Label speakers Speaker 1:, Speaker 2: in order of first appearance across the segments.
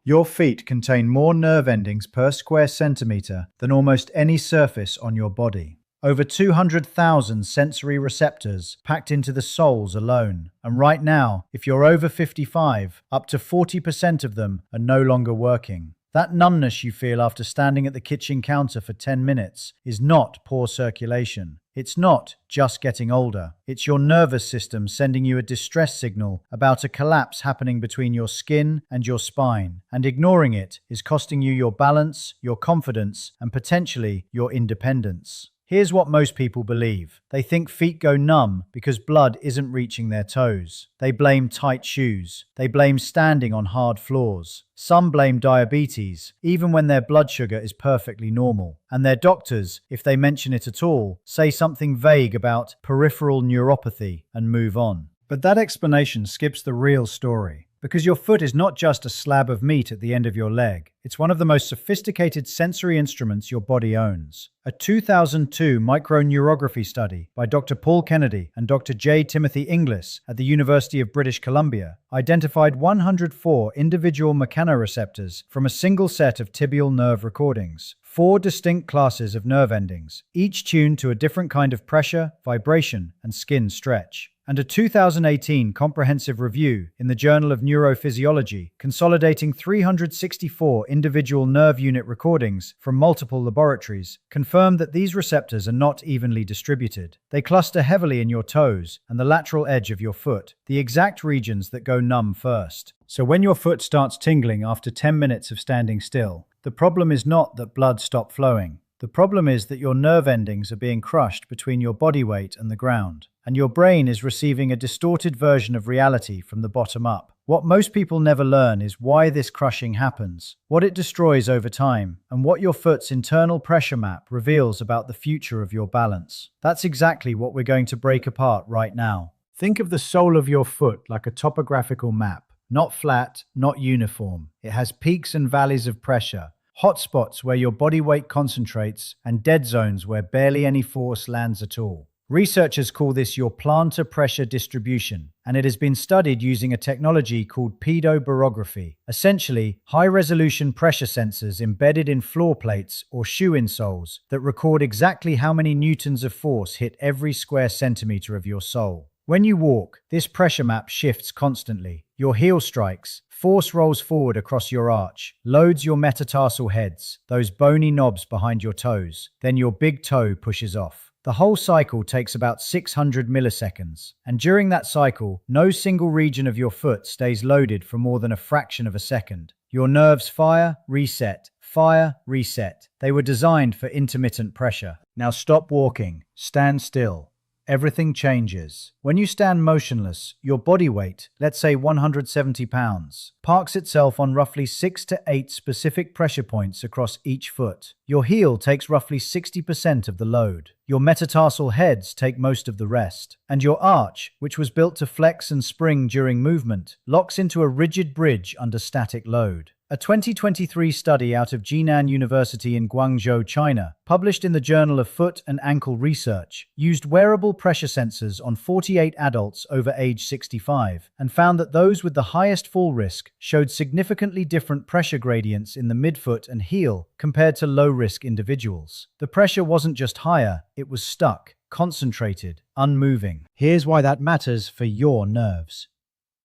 Speaker 1: Your feet contain more nerve endings per square centimeter than almost any surface on your body. Over 200,000 sensory receptors packed into the soles alone. And right now, if you're over 55, up to 40% of them are no longer working. That numbness you feel after standing at the kitchen counter for 10 minutes is not poor circulation. It's not just getting older. It's your nervous system sending you a distress signal about a collapse happening between your skin and your spine. And ignoring it is costing you your balance, your confidence, and potentially your independence. Here's what most people believe. They think feet go numb because blood isn't reaching their toes. They blame tight shoes. They blame standing on hard floors. Some blame diabetes, even when their blood sugar is perfectly normal. And their doctors, if they mention it at all, say something vague about peripheral neuropathy and move on. But that explanation skips the real story. Because your foot is not just a slab of meat at the end of your leg. It's one of the most sophisticated sensory instruments your body owns. A 2002 microneurography study by Dr. Paul Kennedy and Dr. J. Timothy Inglis at the University of British Columbia identified 104 individual mechanoreceptors from a single set of tibial nerve recordings. 4 distinct classes of nerve endings, each tuned to a different kind of pressure, vibration, and skin stretch. And a 2018 comprehensive review in the Journal of Neurophysiology, consolidating 364 individual nerve unit recordings from multiple laboratories, confirmed that these receptors are not evenly distributed. They cluster heavily in your toes and the lateral edge of your foot, the exact regions that go numb first. So when your foot starts tingling after 10 minutes of standing still, the problem is not that blood stopped flowing. The problem is that your nerve endings are being crushed between your body weight and the ground, and your brain is receiving a distorted version of reality from the bottom up. What most people never learn is why this crushing happens, what it destroys over time, and what your foot's internal pressure map reveals about the future of your balance. That's exactly what we're going to break apart right now. Think of the sole of your foot like a topographical map. Not flat, not uniform. It has peaks and valleys of pressure, hot spots where your body weight concentrates, and dead zones where barely any force lands at all. Researchers call this your plantar pressure distribution, and it has been studied using a technology called Pedobarography, essentially high-resolution pressure sensors embedded in floor plates or shoe insoles that record exactly how many newtons of force hit every square centimeter of your sole. When you walk, this pressure map shifts constantly. Your heel strikes, force rolls forward across your arch, loads your metatarsal heads, those bony knobs behind your toes. Then your big toe pushes off. The whole cycle takes about 600 milliseconds. And during that cycle, no single region of your foot stays loaded for more than a fraction of a second. Your nerves fire, reset, fire, reset. They were designed for intermittent pressure. Now stop walking. Stand still. Everything changes. When you stand motionless, your body weight, let's say 170 pounds, parks itself on roughly 6 to 8 specific pressure points across each foot. Your heel takes roughly 60% of the load. Your metatarsal heads take most of the rest. And your arch, which was built to flex and spring during movement, locks into a rigid bridge under static load. A 2023 study out of Jinan University in Guangzhou, China, published in the Journal of Foot and Ankle Research, used wearable pressure sensors on 48 adults over age 65 and found that those with the highest fall risk showed significantly different pressure gradients in the midfoot and heel compared to low-risk individuals. The pressure wasn't just higher, it was stuck, concentrated, unmoving. Here's why that matters for your nerves.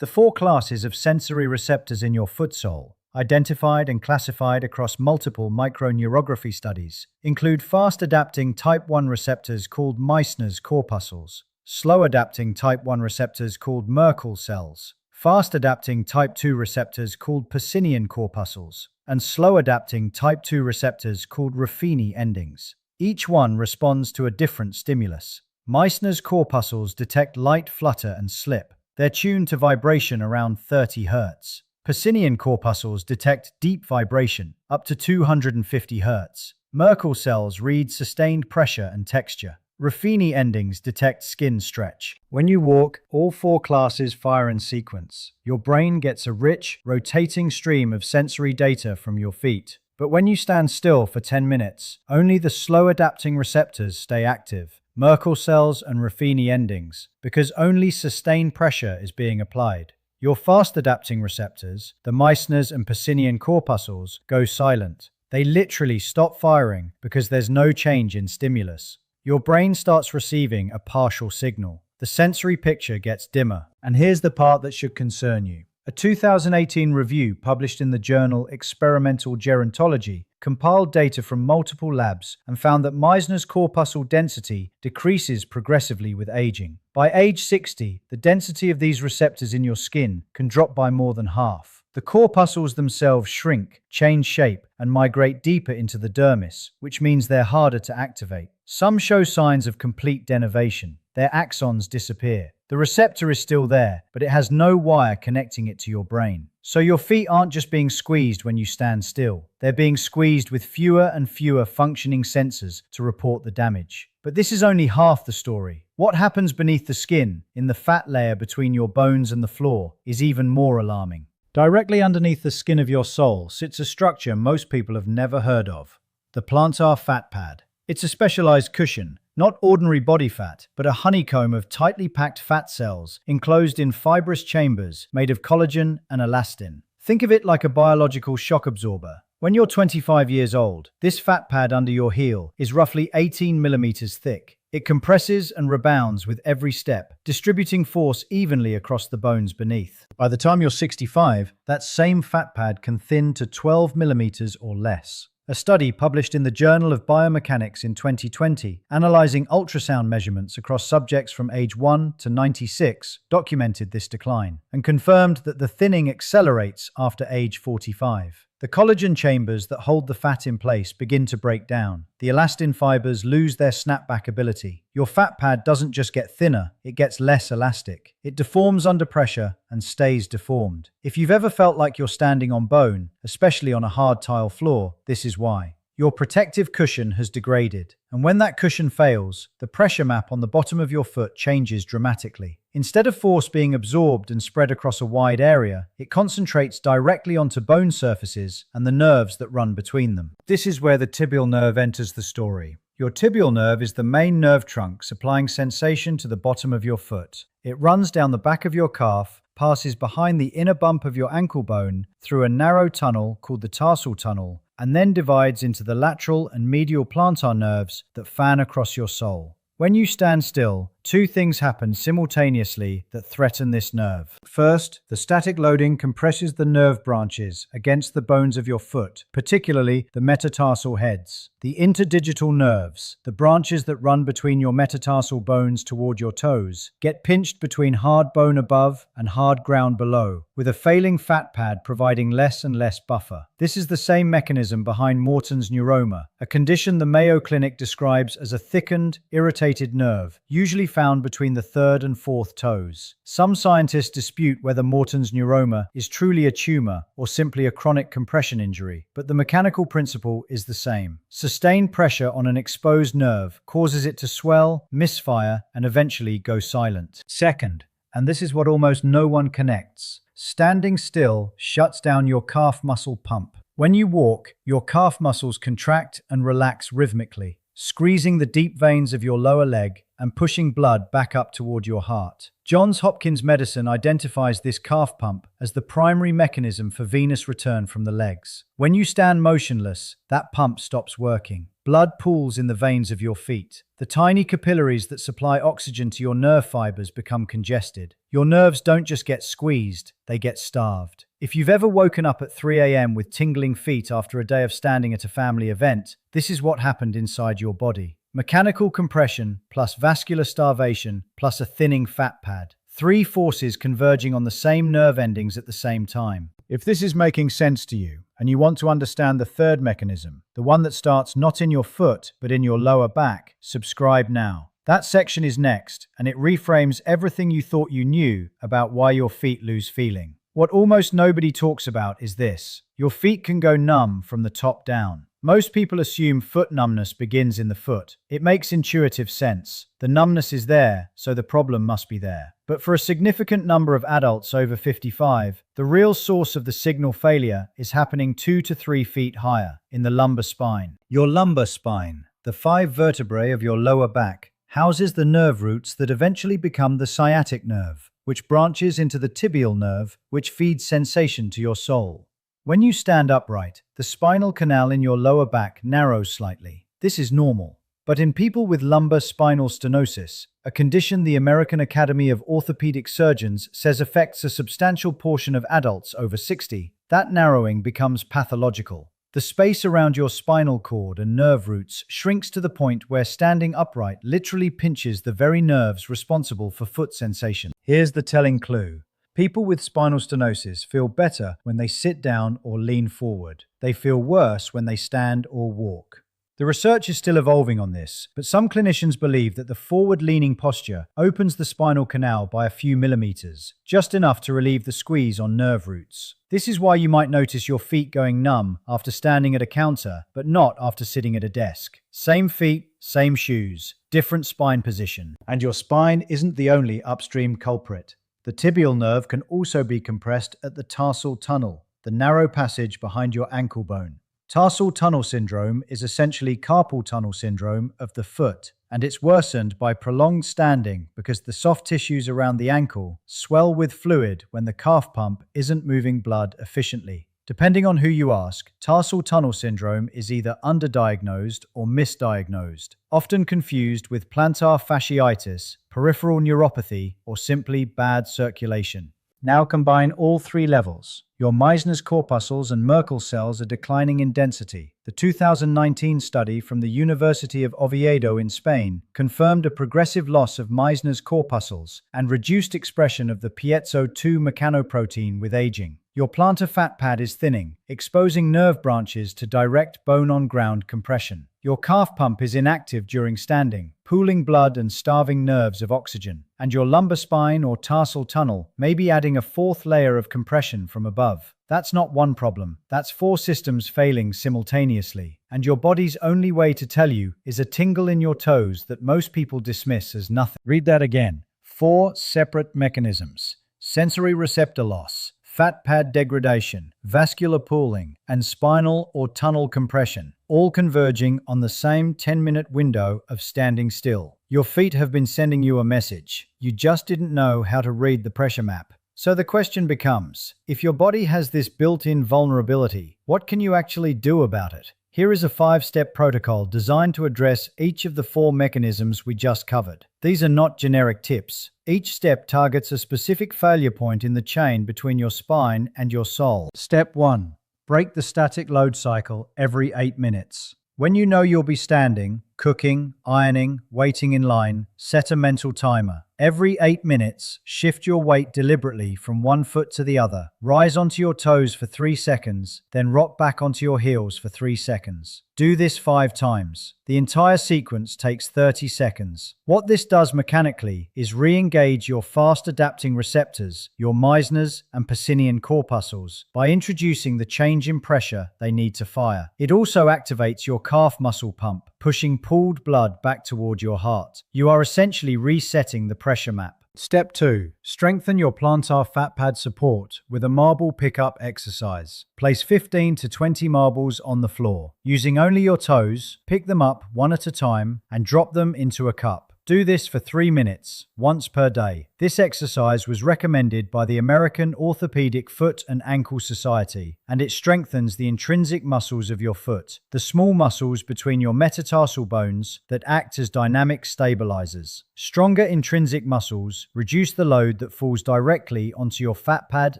Speaker 1: The 4 classes of sensory receptors in your foot sole, identified and classified across multiple microneurography studies, include fast-adapting type 1 receptors called Meissner's corpuscles, slow-adapting type 1 receptors called Merkel cells, fast-adapting type 2 receptors called Pacinian corpuscles, and slow-adapting type 2 receptors called Ruffini endings. Each one responds to a different stimulus. Meissner's corpuscles detect light flutter and slip. They're tuned to vibration around 30 Hz. Pacinian corpuscles detect deep vibration, up to 250 Hz. Merkel cells read sustained pressure and texture. Ruffini endings detect skin stretch. When you walk, all 4 classes fire in sequence. Your brain gets a rich, rotating stream of sensory data from your feet. But when you stand still for 10 minutes, only the slow-adapting receptors stay active, Merkel cells and Ruffini endings, because only sustained pressure is being applied. Your fast-adapting receptors, the Meissners and Pacinian corpuscles, go silent. They literally stop firing because there's no change in stimulus. Your brain starts receiving a partial signal. The sensory picture gets dimmer. And here's the part that should concern you. A 2018 review published in the journal Experimental Gerontology compiled data from multiple labs and found that Meissner's corpuscle density decreases progressively with aging. By age 60, the density of these receptors in your skin can drop by more than half. The corpuscles themselves shrink, change shape, and migrate deeper into the dermis, which means they're harder to activate. Some show signs of complete denervation. Their axons disappear. The receptor is still there, but it has no wire connecting it to your brain. So your feet aren't just being squeezed when you stand still. They're being squeezed with fewer and fewer functioning sensors to report the damage. But this is only half the story. What happens beneath the skin, in the fat layer between your bones and the floor, is even more alarming. Directly underneath the skin of your soul sits a structure most people have never heard of: the plantar fat pad. It's a specialized cushion, not ordinary body fat, but a honeycomb of tightly packed fat cells enclosed in fibrous chambers made of collagen and elastin. Think of it like a biological shock absorber. When you're 25 years old, this fat pad under your heel is roughly 18 millimeters thick. It compresses and rebounds with every step, distributing force evenly across the bones beneath. By the time you're 65, that same fat pad can thin to 12 millimeters or less. A study published in the Journal of Biomechanics in 2020, analyzing ultrasound measurements across subjects from age 1 to 96, documented this decline and confirmed that the thinning accelerates after age 45. The collagen chambers that hold the fat in place begin to break down. The elastin fibers lose their snapback ability. Your fat pad doesn't just get thinner, it gets less elastic. It deforms under pressure and stays deformed. If you've ever felt like you're standing on bone, especially on a hard tile floor, this is why. Your protective cushion has degraded, and when that cushion fails, the pressure map on the bottom of your foot changes dramatically. Instead of force being absorbed and spread across a wide area, it concentrates directly onto bone surfaces and the nerves that run between them. This is where the tibial nerve enters the story. Your tibial nerve is the main nerve trunk supplying sensation to the bottom of your foot. It runs down the back of your calf, passes behind the inner bump of your ankle bone through a narrow tunnel called the tarsal tunnel, and then divides into the lateral and medial plantar nerves that fan across your sole. When you stand still, two things happen simultaneously that threaten this nerve. First, the static loading compresses the nerve branches against the bones of your foot, particularly the metatarsal heads. The interdigital nerves, the branches that run between your metatarsal bones toward your toes, get pinched between hard bone above and hard ground below, with a failing fat pad providing less and less buffer. This is the same mechanism behind Morton's neuroma, a condition the Mayo Clinic describes as a thickened, irritated nerve, usually found between the third and fourth toes. Some scientists dispute whether Morton's neuroma is truly a tumor or simply a chronic compression injury, but the mechanical principle is the same. Sustained pressure on an exposed nerve causes it to swell, misfire, and eventually go silent. Second, and this is what almost no one connects, standing still shuts down your calf muscle pump. When you walk, your calf muscles contract and relax rhythmically, squeezing the deep veins of your lower leg and pushing blood back up toward your heart. Johns Hopkins Medicine identifies this calf pump as the primary mechanism for venous return from the legs. When you stand motionless, that pump stops working. Blood pools in the veins of your feet. The tiny capillaries that supply oxygen to your nerve fibers become congested. Your nerves don't just get squeezed, they get starved. If you've ever woken up at 3 a.m. with tingling feet after a day of standing at a family event, this is what happened inside your body. Mechanical compression plus vascular starvation plus a thinning fat pad. Three forces converging on the same nerve endings at the same time. If this is making sense to you, and you want to understand the third mechanism, the one that starts not in your foot, but in your lower back, subscribe now. That section is next, and it reframes everything you thought you knew about why your feet lose feeling. What almost nobody talks about is this: your feet can go numb from the top down. Most people assume foot numbness begins in the foot. It makes intuitive sense. The numbness is there, so the problem must be there. But for a significant number of adults over 55, the real source of the signal failure is happening 2 to 3 feet higher, in the lumbar spine. Your lumbar spine, the 5 vertebrae of your lower back, houses the nerve roots that eventually become the sciatic nerve. which branches into the tibial nerve, which feeds sensation to your soul. When you stand upright, the spinal canal in your lower back narrows slightly. This is normal. But in people with lumbar spinal stenosis, a condition the American Academy of Orthopedic Surgeons says affects a substantial portion of adults over 60, that narrowing becomes pathological. The space around your spinal cord and nerve roots shrinks to the point where standing upright literally pinches the very nerves responsible for foot sensation. Here's the telling clue. People with spinal stenosis feel better when they sit down or lean forward. They feel worse when they stand or walk. The research is still evolving on this, but some clinicians believe that the forward-leaning posture opens the spinal canal by a few millimeters, just enough to relieve the squeeze on nerve roots. This is why you might notice your feet going numb after standing at a counter, but not after sitting at a desk. Same feet, same shoes, different spine position. And your spine isn't the only upstream culprit. The tibial nerve can also be compressed at the tarsal tunnel, the narrow passage behind your ankle bone. Tarsal tunnel syndrome is essentially carpal tunnel syndrome of the foot, and it's worsened by prolonged standing because the soft tissues around the ankle swell with fluid when the calf pump isn't moving blood efficiently. Depending on who you ask, tarsal tunnel syndrome is either underdiagnosed or misdiagnosed, often confused with plantar fasciitis, peripheral neuropathy, or simply bad circulation. Now combine all three levels. Your Meissner's corpuscles and Merkel cells are declining in density. The 2019 study from the University of Oviedo in Spain confirmed a progressive loss of Meissner's corpuscles and reduced expression of the piezo-2 mechanoprotein with aging. Your plantar fat pad is thinning, exposing nerve branches to direct bone-on-ground compression. Your calf pump is inactive during standing, pooling blood and starving nerves of oxygen. And your lumbar spine or tarsal tunnel may be adding a fourth layer of compression from above. That's not one problem, that's four systems failing simultaneously. And your body's only way to tell you is a tingle in your toes that most people dismiss as nothing. Read that again. 4 separate mechanisms: sensory receptor loss, fat pad degradation, vascular pooling, and spinal or tunnel compression, all converging on the same 10-minute window of standing still. Your feet have been sending you a message. You just didn't know how to read the pressure map. So the question becomes, if your body has this built-in vulnerability, what can you actually do about it? Here is a 5-step protocol designed to address each of the 4 mechanisms we just covered. These are not generic tips. Each step targets a specific failure point in the chain between your spine and your soul. Step 1. Break the static load cycle every 8 minutes. When you know you'll be standing, cooking, ironing, waiting in line, set a mental timer. Every 8 minutes, shift your weight deliberately from one foot to the other. Rise onto your toes for 3 seconds, then rock back onto your heels for 3 seconds. Do this 5 times. The entire sequence takes 30 seconds. What this does mechanically is re-engage your fast-adapting receptors, your Meissner's and Pacinian corpuscles, by introducing the change in pressure they need to fire. It also activates your calf muscle pump, pushing pooled blood back toward your heart. You are essentially resetting the pressure map. Step 2. Strengthen your plantar fat pad support with a marble pickup exercise. Place 15 to 20 marbles on the floor. Using only your toes, pick them up one at a time and drop them into a cup. Do this for 3 minutes, once per day. This exercise was recommended by the American Orthopedic Foot and Ankle Society, and it strengthens the intrinsic muscles of your foot, the small muscles between your metatarsal bones that act as dynamic stabilizers. Stronger intrinsic muscles reduce the load that falls directly onto your fat pad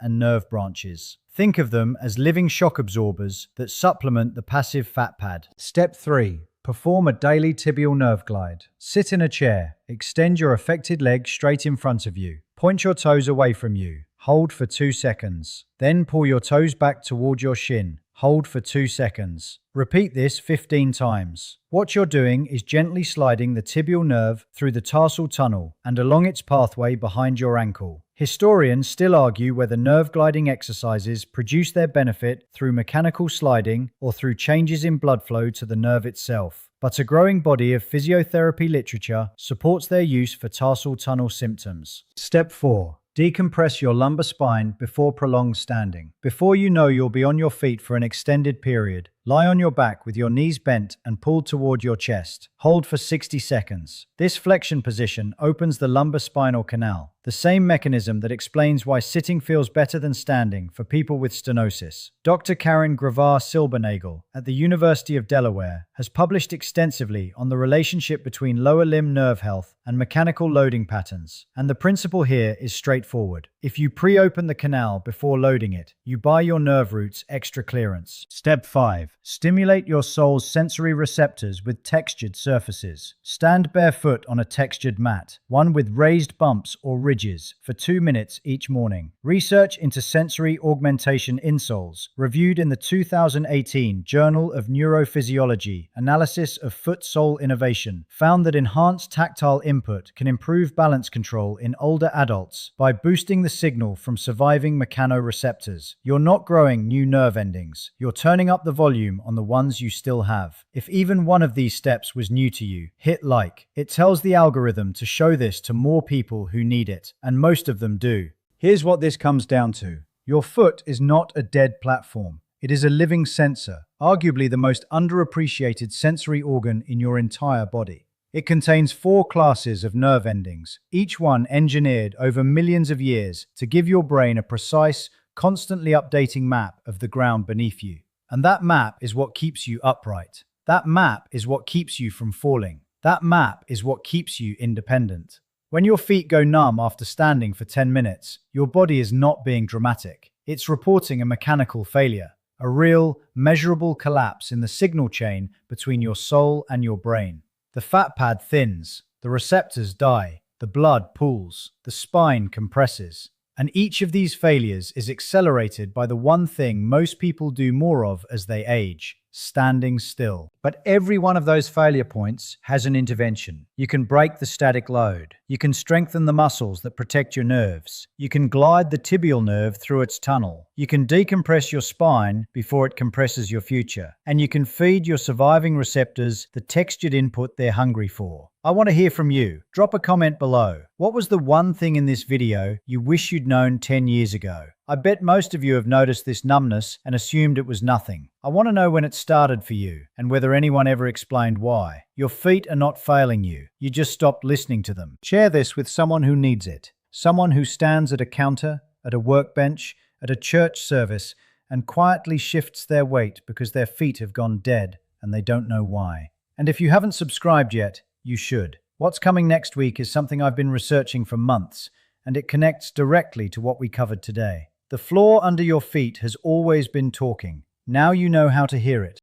Speaker 1: and nerve branches. Think of them as living shock absorbers that supplement the passive fat pad. Step 3. Perform a daily tibial nerve glide. Sit in a chair. Extend your affected leg straight in front of you. Point your toes away from you. Hold for 2 seconds. Then pull your toes back toward your shin. Hold for 2 seconds. Repeat this 15 times. What you're doing is gently sliding the tibial nerve through the tarsal tunnel and along its pathway behind your ankle. Historians still argue whether nerve gliding exercises produce their benefit through mechanical sliding or through changes in blood flow to the nerve itself. But a growing body of physiotherapy literature supports their use for tarsal tunnel symptoms. Step 4. Decompress your lumbar spine before prolonged standing. Before you know you'll be on your feet for an extended period, Lie on your back with your knees bent and pulled toward your chest. Hold for 60 seconds. This flexion position opens the lumbar spinal canal, the same mechanism that explains why sitting feels better than standing for people with stenosis. Dr. Karen Gravar-Silbernagel at the University of Delaware has published extensively on the relationship between lower limb nerve health and mechanical loading patterns, and the principle here is straightforward. If you pre-open the canal before loading it, you buy your nerve roots extra clearance. Step 5. Stimulate your soul's sensory receptors with textured surfaces. Stand barefoot on a textured mat, one with raised bumps or ridges, for 2 minutes each morning. Research into sensory augmentation insoles, reviewed in the 2018 Journal of Neurophysiology analysis of foot-sole innovation, found that enhanced tactile input can improve balance control in older adults by boosting the signal from surviving mechanoreceptors. You're not growing new nerve endings, you're turning up the volume on the ones you still have. If even one of these steps was new to you, hit like. It tells the algorithm to show this to more people who need it, and most of them do. Here's what this comes down to. Your foot is not a dead platform. It is a living sensor, arguably the most underappreciated sensory organ in your entire body. It contains 4 classes of nerve endings, each one engineered over millions of years to give your brain a precise, constantly updating map of the ground beneath you. And that map is what keeps you upright. That map is what keeps you from falling. That map is what keeps you independent. When your feet go numb after standing for 10 minutes, your body is not being dramatic. It's reporting a mechanical failure, a real, measurable collapse in the signal chain between your soul and your brain. The fat pad thins, the receptors die, the blood pools, the spine compresses. And each of these failures is accelerated by the one thing most people do more of as they age: standing still. But every one of those failure points has an intervention. You can break the static load. You can strengthen the muscles that protect your nerves. You can glide the tibial nerve through its tunnel. You can decompress your spine before it compresses your future. And you can feed your surviving receptors the textured input they're hungry for. I want to hear from you. Drop a comment below. What was the one thing in this video you wish you'd known 10 years ago? I bet most of you have noticed this numbness and assumed it was nothing. I want to know when it started for you and whether anyone ever explained why. Your feet are not failing you. You just stopped listening to them. Share this with someone who needs it. Someone who stands at a counter, at a workbench, at a church service, and quietly shifts their weight because their feet have gone dead and they don't know why. And if you haven't subscribed yet, you should. What's coming next week is something I've been researching for months, and it connects directly to what we covered today. The floor under your feet has always been talking. Now you know how to hear it.